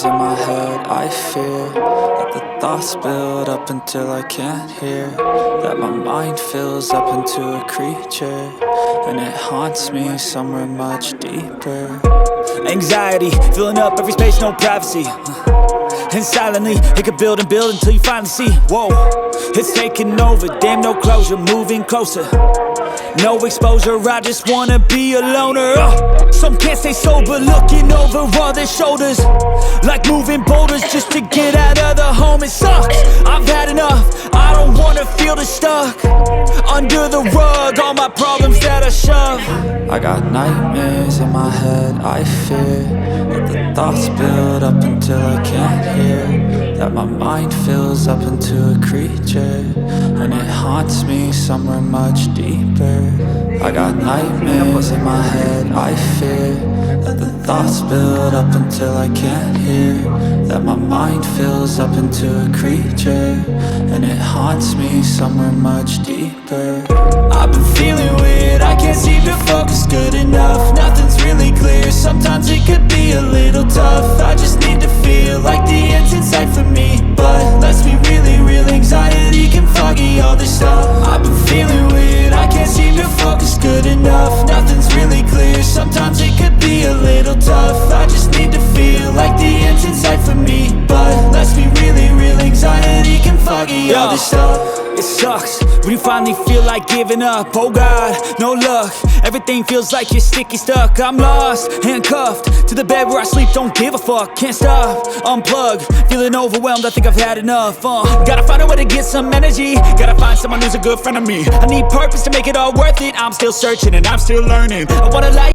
in my head, I fear that the thoughts build up until I can't hear, that my mind fills up into a creature, and it haunts me somewhere much deeper. Anxiety, filling up every space, no privacy. And silently, it could build and build until you finally see, whoa, it's taking over, damn no closure, moving closer. No exposure, I just wanna be a loner. Some can't stay sober, looking over all their shoulders, like moving boulders just to get out of the home. It sucks, I've had enough, I don't wanna feel the stuck under the rug, all my problems that I shove. I got nightmares in my head, I fear that the thoughts build up until I can't hear, that my mind fills up into a creature, and it haunts me somewhere much deeper. I got nightmares in my head, I fear that the thoughts build up until I can't hear, that my mind fills up into a creature, and it haunts me somewhere much deeper. I've been feeling weird, I can't seem to focus good enough. Nothing's really clear, sometimes it could be a little tough. I just need to feel like the end's in sight for me, but let's be really real, anxiety can foggy all this stuff. I've been feeling weird, I can't seem to focus good enough. Nothing's really clear, sometimes it could be a little tough. I just need to feel like the end's in sight for me, but let's be really real, anxiety can foggy all this stuff. It sucks when you finally feel like giving up. Oh God, no luck, everything feels like you're sticky stuck. I'm lost, handcuffed to the bed where I sleep, don't give a fuck. Can't stop, unplug, feeling overwhelmed, I think I've had enough. Gotta find a way to get some energy, gotta find someone who's a good friend of me. I need purpose to make it all worth it, I'm still searching and I'm still learning. I wanna like